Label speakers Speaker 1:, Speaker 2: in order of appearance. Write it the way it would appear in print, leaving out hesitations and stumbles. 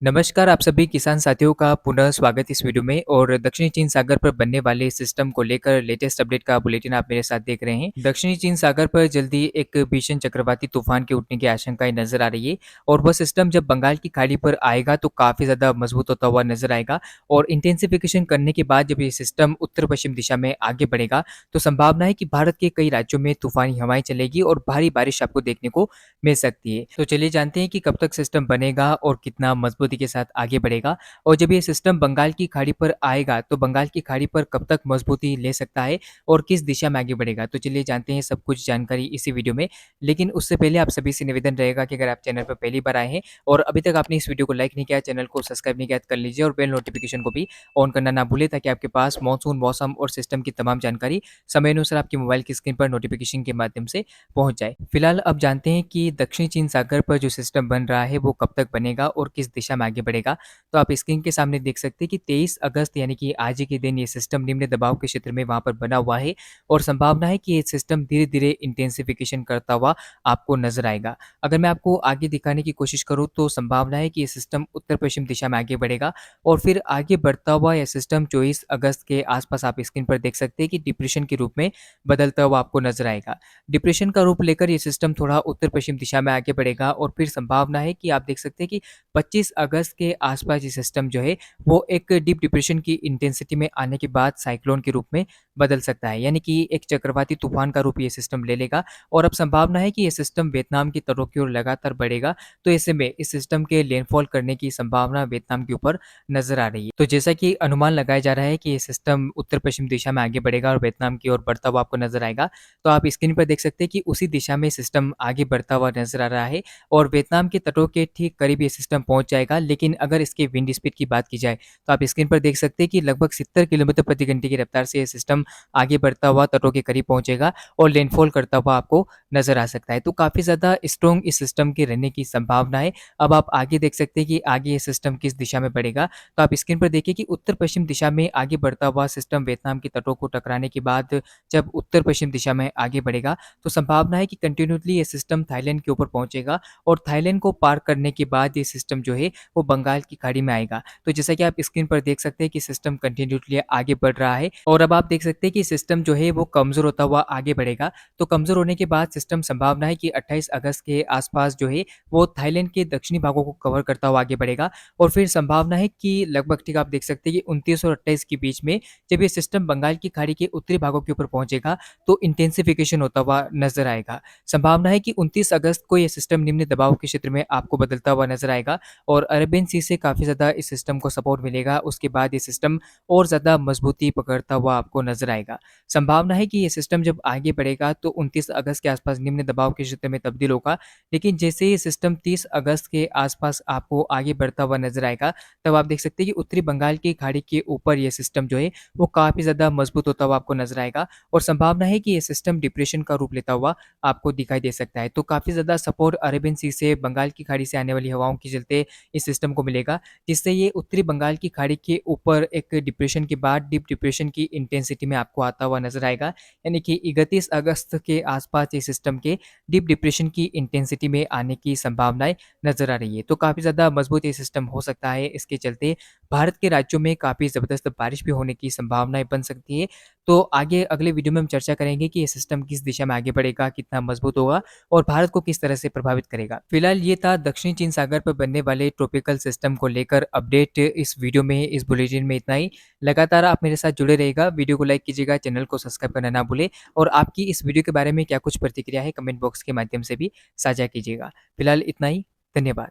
Speaker 1: नमस्कार आप सभी किसान साथियों का पुनः स्वागत इस वीडियो में। और दक्षिणी चीन सागर पर बनने वाले सिस्टम को लेकर लेटेस्ट अपडेट का बुलेटिन आप मेरे साथ देख रहे हैं। दक्षिणी चीन सागर पर जल्दी एक भीषण चक्रवाती तूफान के उठने की आशंकाएं नजर आ रही है। और वह सिस्टम जब बंगाल की खाड़ी पर आएगा तो काफी ज्यादा मजबूत होता हुआ नजर आएगा। और इंटेंसिफिकेशन करने के बाद जब ये सिस्टम उत्तर पश्चिम दिशा में आगे बढ़ेगा तो संभावना है कि भारत के कई राज्यों में तूफानी हवाएं चलेगी और भारी बारिश आपको देखने को मिल सकती है। तो चलिए जानते हैं कि कब तक सिस्टम बनेगा और कितना मजबूती के साथ आगे बढ़ेगा। और जब ये सिस्टम बंगाल की खाड़ी पर आएगा तो बंगाल की खाड़ी पर कब तक मजबूती ले सकता है और किस दिशा में आगे बढ़ेगा। तो चलिए जानते हैं सब कुछ जानकारी इसी वीडियो में। लेकिन उससे पहले आप सभी से निवेदन रहेगा कि अगर आप चैनल पर पहली बार आए हैं और अभी तक आपने इस वीडियो को लाइक नहीं किया, चैनल को सब्सक्राइब नहीं किया तो कर लीजिए और बेल नोटिफिकेशन को भी ऑन करना ना भूले, ताकि आपके पास मॉनसून, मौसम और सिस्टम की तमाम जानकारी समय अनुसार आपकी मोबाइल की स्क्रीन पर नोटिफिकेशन के माध्यम से पहुंच जाए। फिलहाल अब जानते हैं कि दक्षिणी चीन सागर पर जो सिस्टम बन रहा है वो कब तक बनेगा और किस दिशा में आगे बढ़ेगा। तो आप स्क्रीन के सामने देख सकते हैं कि 23 अगस्त यानी कि आज ही के दिन ये सिस्टम निम्न दबाव के क्षेत्र में वहां पर बना हुआ है। और संभावना है कि ये सिस्टम धीरे धीरे इंटेंसिफिकेशन करता हुआ आपको नजर आएगा। अगर मैं आपको आगे दिखाने की कोशिश करूँ तो संभावना है कि ये सिस्टम उत्तर पश्चिम दिशा में आगे बढ़ेगा। और फिर आगे बढ़ता हुआ यह सिस्टम 24 अगस्त के आसपास आप स्क्रीन पर देख सकते हैं कि डिप्रेशन के रूप में बदलता हुआ आपको नजर आएगा। डिप्रेशन का रूप लेकर ये सिस्टम थोड़ा उत्तर पश्चिम दिशा में आगे बढ़ेगा। और फिर संभावना है कि आप देख सकते हैं कि 25 अगस्त के आसपास ये सिस्टम जो है वो एक डीप डिप्रेशन की इंटेंसिटी में आने के बाद साइक्लोन के रूप में बदल सकता है, यानी कि एक चक्रवाती तूफान का रूप ये सिस्टम ले लेगा। और अब संभावना है कि ये सिस्टम वियतनाम की तटों की ओर लगातार बढ़ेगा। तो ऐसे में इस सिस्टम के लैंडफॉल करने की संभावना वियतनाम के ऊपर नजर आ रही है। तो जैसा कि अनुमान लगाया जा रहा है कि ये सिस्टम उत्तर पश्चिम दिशा में आगे बढ़ेगा और वियतनाम की ओर बढ़ता हुआ आपको नजर आएगा। तो आप स्क्रीन पर देख सकते हैं कि उसी दिशा में सिस्टम आगे बढ़ता हुआ नजर आ रहा है। और वियतनाम के तटों के ठीक करीब ये सिस्टम पहुंच जाएगा। लेकिन अगर इसके विंड स्पीड की बात की जाए तो आप स्क्रीन पर देख सकते हैं कि लगभग 70 किलोमीटर प्रति घंटे की रफ्तार से ये सिस्टम आगे बढ़ता हुआ तटों के करीब पहुंचेगा और लैंडफॉल करता हुआ आपको नजर आ सकता है। तो काफी ज्यादा स्ट्रॉन्ग इस सिस्टम के रहने की संभावना है। अब आप आगे देख सकते हैं कि आगे ये सिस्टम किस दिशा में बढ़ेगा। तो आप स्क्रीन पर देखिए कि उत्तर पश्चिम दिशा में आगे बढ़ता हुआ सिस्टम वियतनाम के तटों को टकराने के बाद जब उत्तर पश्चिम दिशा में आगे बढ़ेगा तो संभावना है कि कंटिन्यूसली ये सिस्टम थाईलैंड के ऊपर पहुंचेगा। और थाईलैंड को पार करने के बाद ये सिस्टम जो है वो बंगाल की खाड़ी में आएगा। तो जैसा कि आप स्क्रीन पर देख सकते हैं कि सिस्टम कंटिन्यूसली आगे बढ़ रहा है। और अब आप देख सकते हैं कि सिस्टम जो है वो कमजोर होता हुआ आगे बढ़ेगा। तो कमजोर होने के बाद सिस्टम संभावना है कि 28 अगस्त के आसपास जो है वो थाईलैंड के दक्षिणी भागों को कवर करता हुआ आगे बढ़ेगा। और फिर संभावना है कि लगभग ठीक आप देख सकते हैं कि 29 और 28 के बीच में जब ये सिस्टम बंगाल की खाड़ी के उत्तरी भागों के ऊपर पहुंचेगा तो इंटेंसिफिकेशन होता हुआ नजर आएगा। संभावना है कि 29 अगस्त को यह सिस्टम निम्न दबाव के क्षेत्र में आपको बदलता हुआ नजर आएगा। और अरेबियन सी से काफ़ी ज़्यादा इस सिस्टम को सपोर्ट मिलेगा। उसके बाद ये सिस्टम और ज़्यादा मजबूती पकड़ता हुआ आपको नजर आएगा। संभावना है कि ये सिस्टम जब आगे बढ़ेगा तो 29 अगस्त के आसपास निम्न दबाव के क्षेत्र में तब्दील होगा। लेकिन जैसे ही सिस्टम 30 अगस्त के आसपास आपको आगे बढ़ता हुआ नजर आएगा तब आप देख सकते हैं कि उत्तरी बंगाल की खाड़ी के ऊपर ये सिस्टम जो है वो काफ़ी ज़्यादा मजबूत होता हुआ आपको नजर आएगा। और संभावना है कि ये सिस्टम डिप्रेशन का रूप लेता हुआ आपको दिखाई दे सकता है। तो काफ़ी ज़्यादा सपोर्ट अरेबियन सी से बंगाल की खाड़ी से आने वाली हवाओं के चलते इस सिस्टम को मिलेगा, जिससे ये उत्तरी बंगाल की खाड़ी के ऊपर एक डिप्रेशन के बाद डीप डिप्रेशन की इंटेंसिटी में आपको आता हुआ नजर आएगा। यानी कि 31 अगस्त के आसपास ये सिस्टम के डीप डिप्रेशन की इंटेंसिटी में आने की संभावनाएं नजर आ रही है। तो काफ़ी ज़्यादा मजबूत ये सिस्टम हो सकता है। इसके चलते भारत के राज्यों में काफ़ी ज़बरदस्त बारिश भी होने की संभावनाएं बन सकती है। तो आगे अगले वीडियो में हम चर्चा करेंगे कि ये सिस्टम किस दिशा में आगे बढ़ेगा, कितना मजबूत होगा और भारत को किस तरह से प्रभावित करेगा। फिलहाल ये था दक्षिणी चीन सागर पर बनने वाले ट्रॉपिकल सिस्टम को लेकर अपडेट। इस वीडियो में, इस बुलेटिन में इतना ही। लगातार आप मेरे साथ जुड़े रहेगा, वीडियो को लाइक कीजिएगा, चैनल को सब्सक्राइब करना ना भूले। और आपकी इस वीडियो के बारे में क्या कुछ प्रतिक्रिया है कमेंट बॉक्स के माध्यम से भी साझा कीजिएगा। फिलहाल इतना ही। धन्यवाद।